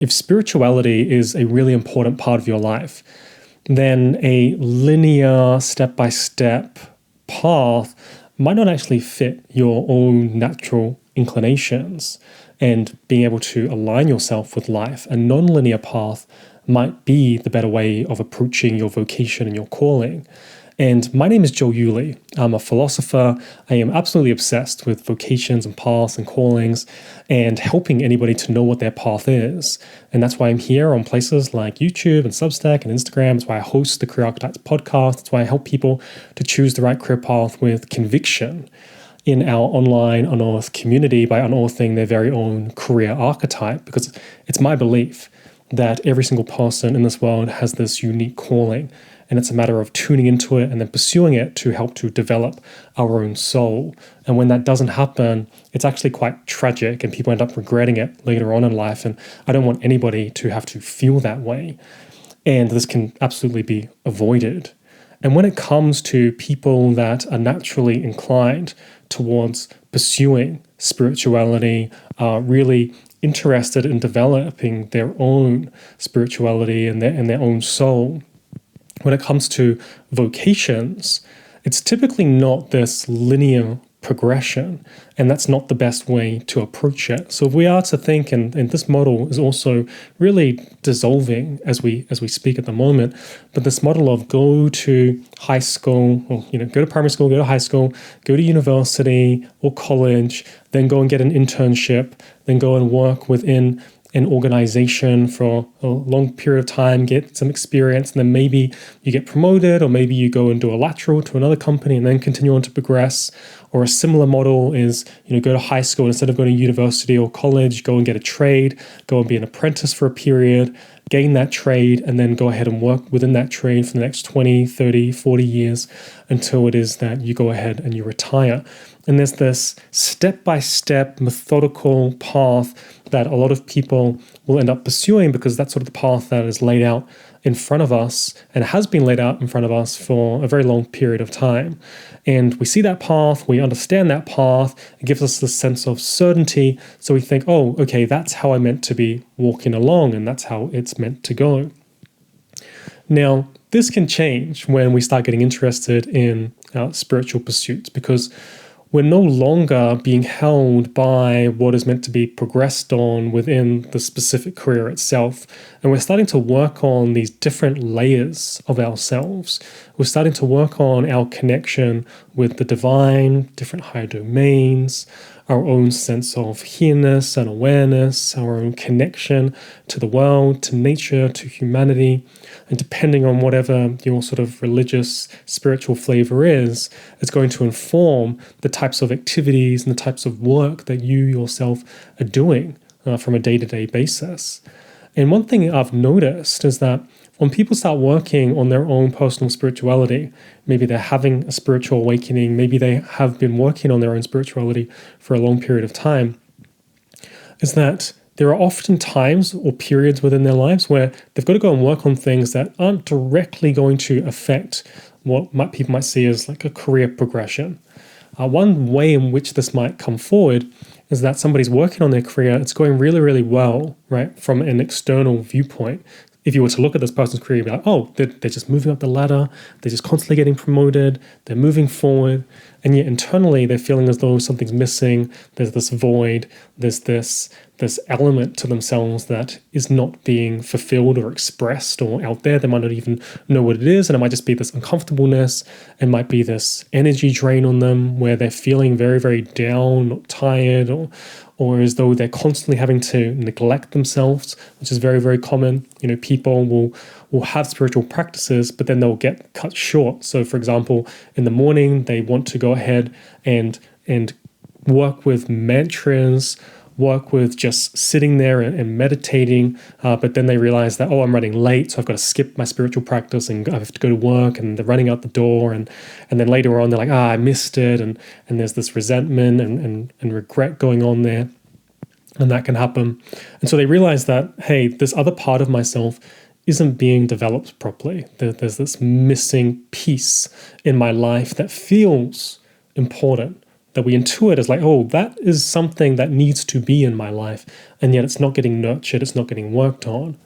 if spirituality is a really important part of your life, then a linear step-by-step path might not actually fit your own natural inclinations. And being able to align yourself with life, a non-linear path might be the better way of approaching your vocation and your calling. And my name is Joe Yulee. I'm a philosopher. I am absolutely obsessed with vocations and paths and callings and helping anybody to know what their path is. And that's why I'm here on places like YouTube and Substack and Instagram. That's why I host the Career Archetypes podcast. That's why I help people to choose the right career path with conviction in our online Unearthed community by unearthing their very own career archetype, because it's my belief that every single person in this world has this unique calling, and it's a matter of tuning into it and then pursuing it to help to develop our own soul. And when that doesn't happen, it's actually quite tragic and people end up regretting it later on in life, and I don't want anybody to have to feel that way. And this can absolutely be avoided. And when it comes to people that are naturally inclined towards pursuing spirituality, really interested in developing their own spirituality and their own soul, when it comes to vocations, it's typically not this linear progression, and that's not the best way to approach it. So if we are to think, and this model is also really dissolving as we speak at the moment, but this model of go to high school, or go to primary school, go to high school, go to university or college, then go and get an internship, then go and work within an organization for a long period of time, get some experience, and then maybe you get promoted, or maybe you go and do a lateral to another company and then continue on to progress. Or a similar model is, go to high school, instead of going to university or college, go and get a trade, go and be an apprentice for a period, gain that trade, and then go ahead and work within that trade for the next 20, 30, 40 years until it is that you go ahead and you retire. And there's this step-by-step methodical path that a lot of people will end up pursuing, because that's sort of the path that is laid out in front of us and has been laid out in front of us for a very long period of time. And we see that path, we understand that path, it gives us this sense of certainty. So we think, oh, okay, that's how I'm meant to be walking along, and that's how it's meant to go. Now, this can change when we start getting interested in spiritual pursuits, because we're no longer being held by what is meant to be progressed on within the specific career itself. And we're starting to work on these different layers of ourselves. We're starting to work on our connection with the divine, different higher domains, our own sense of here-ness and awareness, our own connection to the world, to nature, to humanity. And depending on whatever your sort of religious, spiritual flavor is, it's going to inform the types of activities and the types of work that you yourself are doing from a day-to-day basis. And one thing I've noticed is that when people start working on their own personal spirituality, maybe they're having a spiritual awakening, maybe they have been working on their own spirituality for a long period of time, is that there are often times or periods within their lives where they've got to go and work on things that aren't directly going to affect what people might see as like a career progression. One way in which this might come forward is that somebody's working on their career, it's going really, really well, right, from an external viewpoint. If you were to look at this person's career, you'd be like, oh, they're just moving up the ladder, they're just constantly getting promoted, they're moving forward, and yet internally they're feeling as though something's missing, there's this void, there's this element to themselves that is not being fulfilled or expressed or out there. They might not even know what it is, and it might just be this uncomfortableness, it might be this energy drain on them where they're feeling very, very down or tired, or as though they're constantly having to neglect themselves, which is very, very common. People will have spiritual practices, but then they'll get cut short. So for example, in the morning, they want to go ahead and work with mantras, work with just sitting there and meditating, but then they realize that, oh, I'm running late, so I've got to skip my spiritual practice and I have to go to work, and they're running out the door, and then later on they're like, I missed it, and there's this resentment and regret going on there, and that can happen. And so they realize that, hey, this other part of myself isn't being developed properly. There's this missing piece in my life that feels important, that we intuit as like, oh, that is something that needs to be in my life, and yet it's not getting nurtured, it's not getting worked on.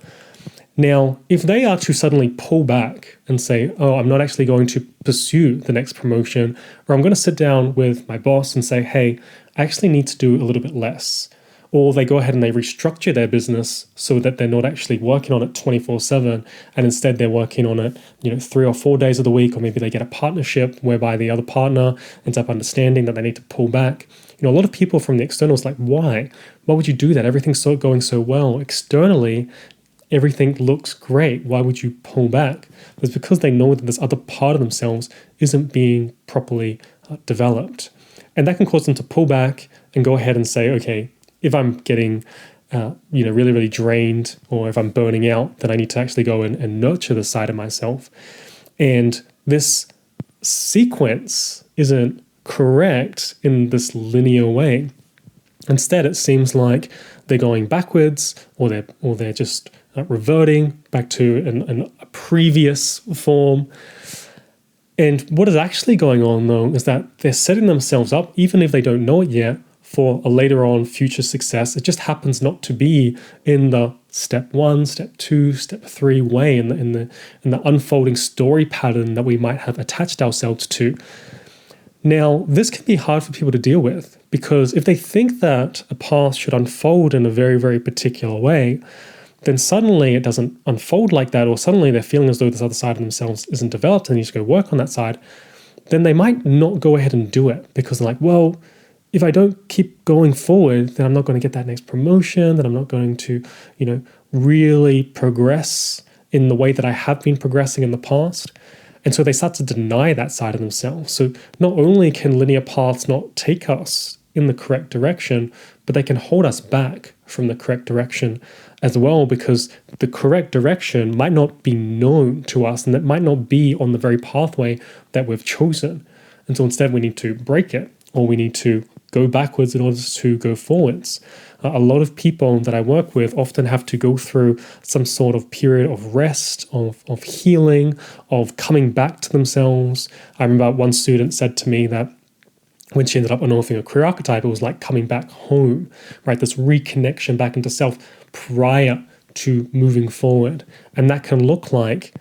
Now, if they are to suddenly pull back and say, oh, I'm not actually going to pursue the next promotion, or I'm going to sit down with my boss and say, hey, I actually need to do a little bit less. Or they go ahead and they restructure their business so that they're not actually working on it 24/7, and instead they're working on it, 3 or 4 days of the week, or maybe they get a partnership whereby the other partner ends up understanding that they need to pull back. A lot of people from the external is like, why? Why would you do that? Everything's going so well. Externally, everything looks great. Why would you pull back? It's because they know that this other part of themselves isn't being properly developed. And that can cause them to pull back and go ahead and say, okay, if I'm getting really, really drained, or if I'm burning out, then I need to actually go and nurture this side of myself. And this sequence isn't correct in this linear way. Instead, it seems like they're going backwards, or they're just reverting back to a previous form. And what is actually going on, though, is that they're setting themselves up, even if they don't know it yet, for a later on future success. It just happens not to be in the step 1, step 2, step 3 way, in the unfolding story pattern that we might have attached ourselves to. Now, this can be hard for people to deal with, because if they think that a path should unfold in a very, very particular way, then suddenly it doesn't unfold like that, or suddenly they're feeling as though this other side of themselves isn't developed and they need to go work on that side, then they might not go ahead and do it, because they're like, well, if I don't keep going forward, then I'm not going to get that next promotion, then I'm not going to, really progress in the way that I have been progressing in the past. And so they start to deny that side of themselves. So not only can linear paths not take us in the correct direction, but they can hold us back from the correct direction as well, because the correct direction might not be known to us, and that might not be on the very pathway that we've chosen. And so instead we need to break it, or we need to go backwards in order to go forwards. A lot of people that I work with often have to go through some sort of period of rest, of healing, of coming back to themselves. I remember one student said to me that when she ended up unearthing a career archetype, it was like coming back home, right? This reconnection back into self prior to moving forward. And that can look like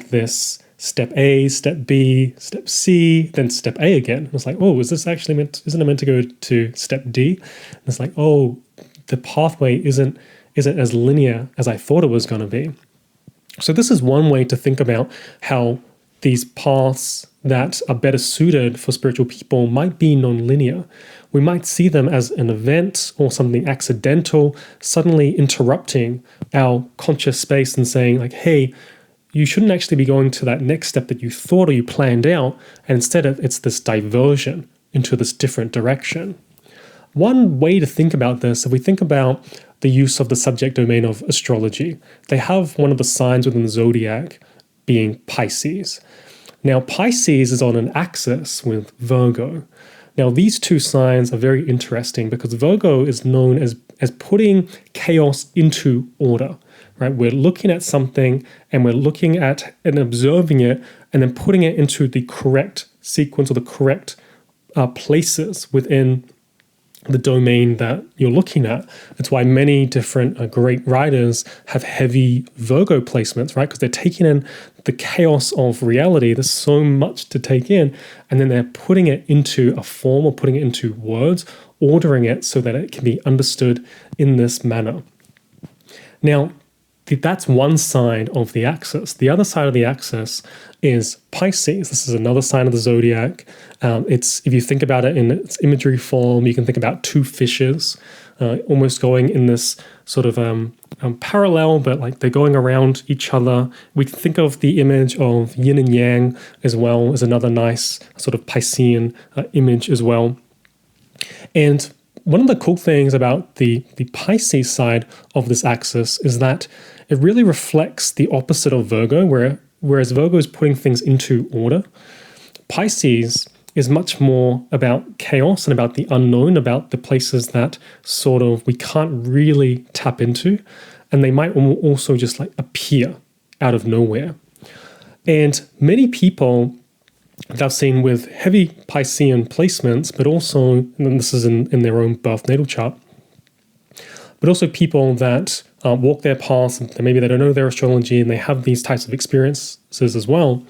this step A, step B, step C, then step A again. It's like, oh, isn't it meant to go to step D? And it's like, oh, the pathway isn't as linear as I thought it was going to be. So this is one way to think about how these paths that are better suited for spiritual people might be non-linear. We might see them as an event or something accidental, suddenly interrupting our conscious space and saying like, hey, you shouldn't actually be going to that next step that you thought or you planned out, and instead it's this diversion into this different direction. One way to think about this, if we think about the use of the subject domain of astrology, they have one of the signs within the zodiac being Pisces. Now, Pisces is on an axis with Virgo. Now, these two signs are very interesting because Virgo is known as putting chaos into order. Right? We're looking at something and we're looking at and observing it and then putting it into the correct sequence or the correct places within the domain that you're looking at. That's why many different great writers have heavy Virgo placements, right? Because they're taking in the chaos of reality. There's so much to take in, and then they're putting it into a form or putting it into words, ordering it so that it can be understood in this manner. Now, that's one side of the axis. The other side of the axis is Pisces. This is another sign of the zodiac. If you think about it in its imagery form, you can think about two fishes almost going in this sort of parallel, but like they're going around each other. We can think of the image of yin and yang as well as another nice sort of Piscean image as well. And one of the cool things about the Pisces side of this axis is that it really reflects the opposite of Virgo, whereas Virgo is putting things into order. Pisces is much more about chaos and about the unknown, about the places that sort of we can't really tap into, and they might also just like appear out of nowhere. And many people that I've seen with heavy Piscean placements, but also, and this is in their own birth natal chart, but also people that walk their paths, and maybe they don't know their astrology and they have these types of experiences as well,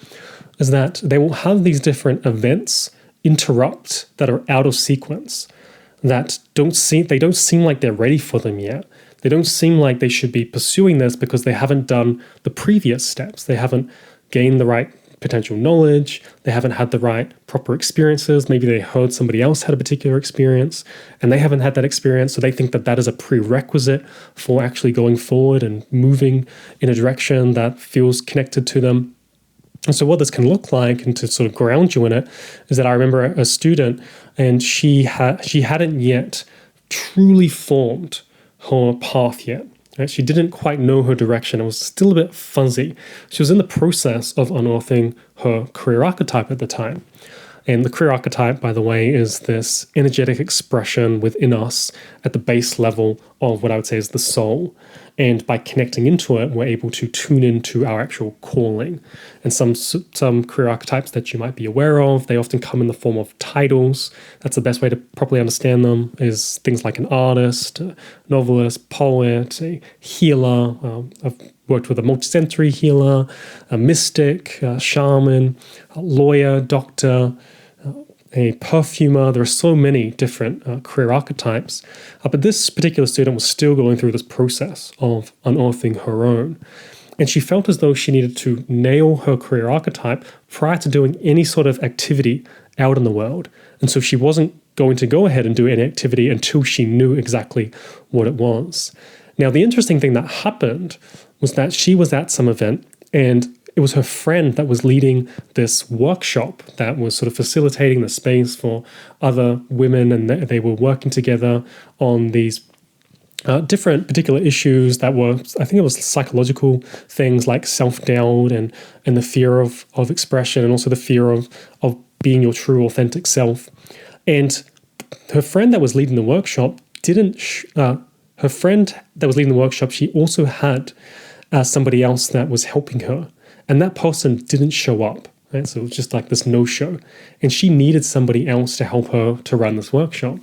is that they will have these different events interrupt that are out of sequence, that they don't seem like they're ready for them yet. They don't seem like they should be pursuing this because they haven't done the previous steps. They haven't gained the right potential knowledge. They haven't had the right proper experiences. Maybe they heard somebody else had a particular experience and they haven't had that experience. So they think that that is a prerequisite for actually going forward and moving in a direction that feels connected to them. And so what this can look like, and to sort of ground you in it, is that I remember a student, and she hadn't yet truly formed her path yet. Right? She didn't quite know her direction. It was still a bit fuzzy. She was in the process of unearthing her career archetype at the time. And the career archetype, by the way, is this energetic expression within us at the base level of what I would say is the soul. And by connecting into it, we're able to tune into our actual calling. And some career archetypes that you might be aware of, they often come in the form of titles. That's the best way to properly understand them, is things like an artist, a novelist, poet, a healer. I've worked with a multisensory healer, a mystic, a shaman, a lawyer, doctor, a perfumer. There are so many different career archetypes. But this particular student was still going through this process of unearthing her own. And she felt as though she needed to nail her career archetype prior to doing any sort of activity out in the world. And so she wasn't going to go ahead and do any activity until she knew exactly what it was. Now, the interesting thing that happened was that she was at some event, and it was her friend that was leading this workshop that was sort of facilitating the space for other women, and they were working together on these different particular issues that were, I think it was psychological things like self-doubt and the fear of expression, and also the fear of being your true authentic self. And her friend that was leading the workshop she also had somebody else that was helping her. And that person didn't show up, right? So it was just like this no-show. And she needed somebody else to help her to run this workshop.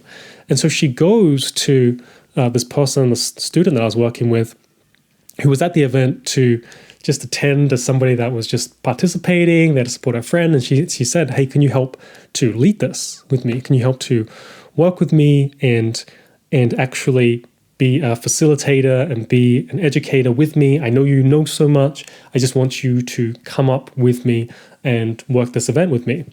And so she goes to this person, the student that I was working with, who was at the event to just attend as somebody that was just participating, there to support her friend. And she said, hey, can you help to lead this with me? Can you help to work with me and actually be a facilitator and be an educator with me? I know you know so much. I just want you to come up with me and work this event with me.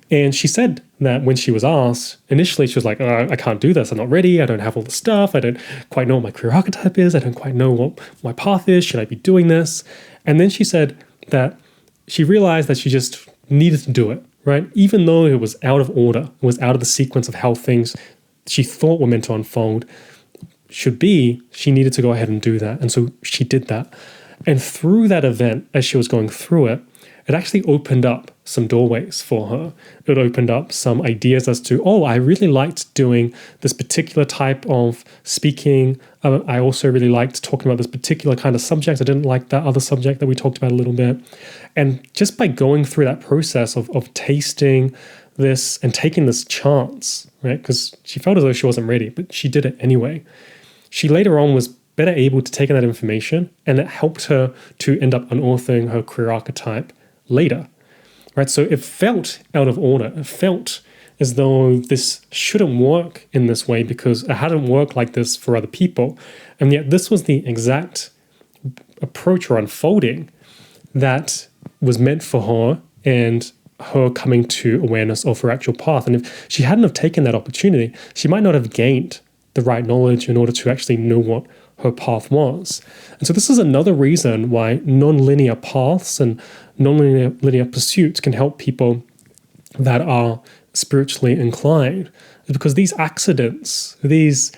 And she said that when she was asked, initially she was like, I can't do this. I'm not ready. I don't have all the stuff. I don't quite know what my career archetype is. I don't quite know what my path is. Should I be doing this? And then she said that she realized that she just needed to do it, right? Even though it was out of order, it was out of the sequence of how things she thought were meant to unfold should be, she needed to go ahead and do that. And so she did that. And through that event, as she was going through it, it actually opened up some doorways for her. It opened up some ideas as to, I really liked doing this particular type of speaking. I also really liked talking about this particular kind of subject. I didn't like that other subject that we talked about a little bit. And just by going through that process of tasting this and taking this chance, right? Because she felt as though she wasn't ready, but she did it anyway. She later on was better able to take in that information, and it helped her to end up unearthing her career archetype later, right? So it felt out of order. It felt as though this shouldn't work in this way because it hadn't worked like this for other people. And yet this was the exact approach or unfolding that was meant for her and her coming to awareness of her actual path. And if she hadn't have taken that opportunity, she might not have gained the right knowledge in order to actually know what her path was. And so this is another reason why non-linear paths and non-linear pursuits can help people that are spiritually inclined, because these accidents, these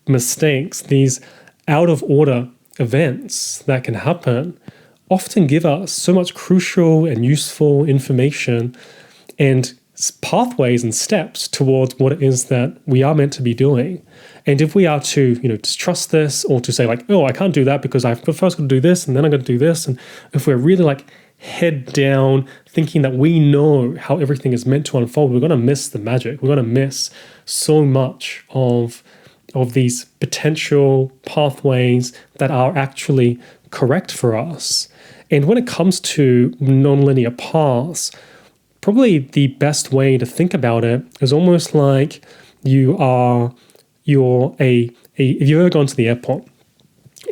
mistakes, these out of order events that can happen often give us so much crucial and useful information and pathways and steps towards what it is that we are meant to be doing. And if we are to, distrust this, or to say like, oh, I can't do that because I've first got to do this and then I'm going to do this. And if we're really like head down thinking that we know how everything is meant to unfold, we're going to miss the magic. We're going to miss so much of these potential pathways that are actually correct for us. And when it comes to nonlinear paths, probably the best way to think about it is almost like if you've ever gone to the airport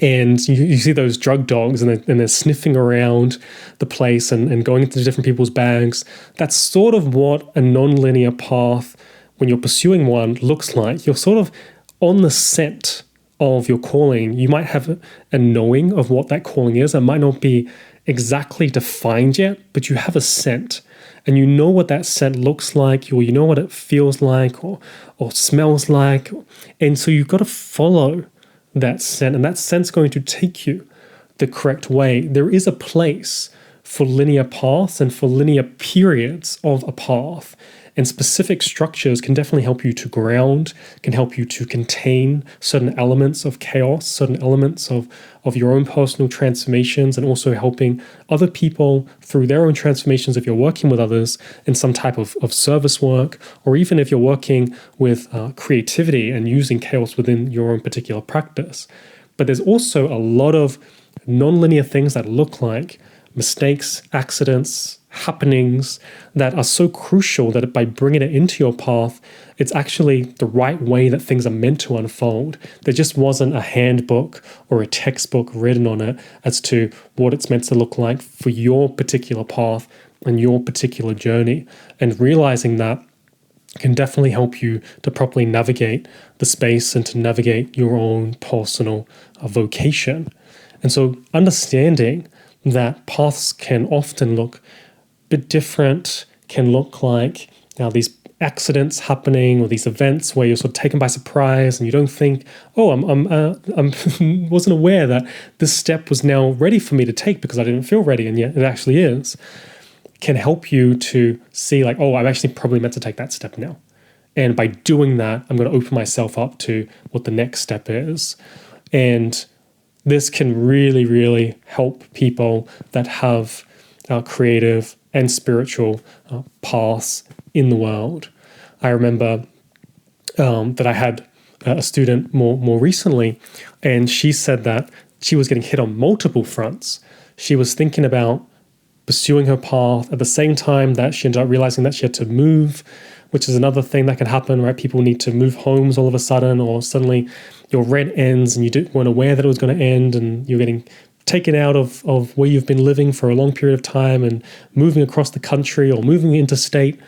and you see those drug dogs and they're sniffing around the place and going into different people's bags, that's sort of what a nonlinear path, when you're pursuing one, looks like. You're sort of on the scent of your calling. You might have a knowing of what that calling is. It might not be exactly defined yet, but you have a scent. And you know what that scent looks like, or you know what it feels like, or smells like. And so you've got to follow that scent, and that scent's going to take you the correct way. There is a place for linear paths and for linear periods of a path. And specific structures can definitely help you to ground, can help you to contain certain elements of chaos, certain elements of your own personal transformations, and also helping other people through their own transformations if you're working with others in some type of service work, or even if you're working with creativity and using chaos within your own particular practice. But there's also a lot of nonlinear things that look like mistakes, accidents, happenings that are so crucial that by bringing it into your path, it's actually the right way that things are meant to unfold. There just wasn't a handbook or a textbook written on it as to what it's meant to look like for your particular path and your particular journey. And realizing that can definitely help you to properly navigate the space and to navigate your own personal vocation. And so understanding that paths can often look a bit different, can look like these accidents happening or these events where you're sort of taken by surprise and you don't think, oh, I'm wasn't aware that this step was now ready for me to take because I didn't feel ready, and yet it actually is, can help you to see like, oh, I'm actually probably meant to take that step now. And by doing that, I'm going to open myself up to what the next step is. And this can really, really help people that have creative and spiritual paths in the world. I remember that I had a student more recently, and she said that she was getting hit on multiple fronts. She was thinking about pursuing her path at the same time that she ended up realizing that she had to move, which is another thing that can happen, right? People need to move homes all of a sudden, or suddenly your rent ends and you weren't aware that it was going to end, and you're getting taken out of where you've been living for a long period of time and moving across the country or moving interstate.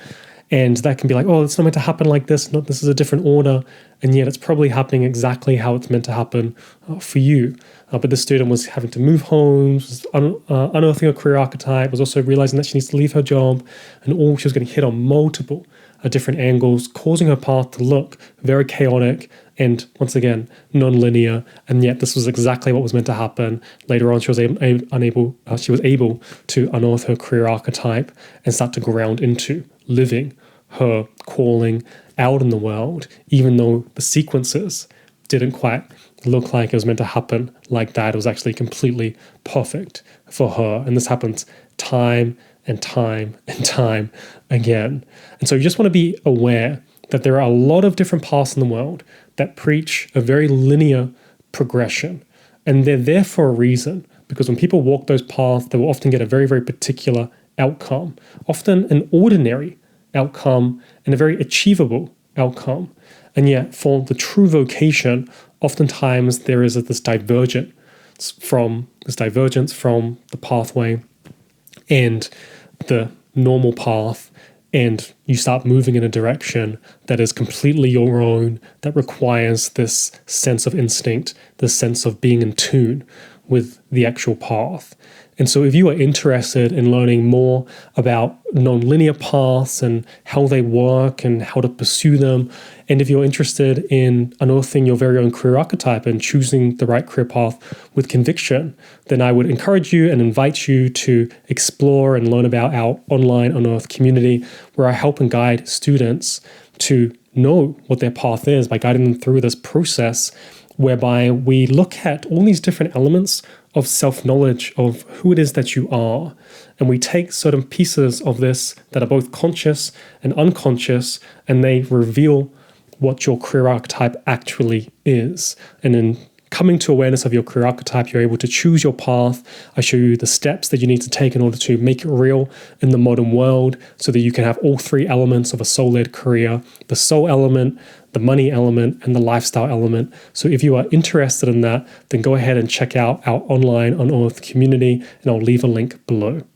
And that can be like, oh, it's not meant to happen like this. No, this is a different order. And yet it's probably happening exactly how it's meant to happen for you. But this student was having to move homes, was unearthing a career archetype, was also realizing that she needs to leave her job, and she was getting hit on multiple different angles, causing her path to look very chaotic and, once again, non-linear. And yet this was exactly what was meant to happen. Later on, she was able to unearth her career archetype and start to ground into living her calling out in the world, even though the sequences didn't quite look like it was meant to happen like that. It was actually completely perfect for her. And this happens time and time and time again. And so you just want to be aware that there are a lot of different paths in the world that preach a very linear progression. And they're there for a reason, because when people walk those paths, they will often get a very, very particular outcome, often an ordinary outcome and a very achievable outcome. And yet for the true vocation, oftentimes there is this divergence from the pathway and the normal path, and you start moving in a direction that is completely your own, that requires this sense of instinct, this sense of being in tune with the actual path. And so if you are interested in learning more about nonlinear paths and how they work and how to pursue them, and if you're interested in unearthing your very own career archetype and choosing the right career path with conviction, then I would encourage you and invite you to explore and learn about our online Unearth community, where I help and guide students to know what their path is, by guiding them through this process whereby we look at all these different elements of self-knowledge of who it is that you are. And we take certain pieces of this that are both conscious and unconscious, and they reveal what your career archetype actually is. And in coming to awareness of your career archetype, you're able to choose your path. I show you the steps that you need to take in order to make it real in the modern world so that you can have all three elements of a soul-led career: the soul element, the money element, and the lifestyle element. So if you are interested in that, then go ahead and check out our online Unearthed community, and I'll leave a link below.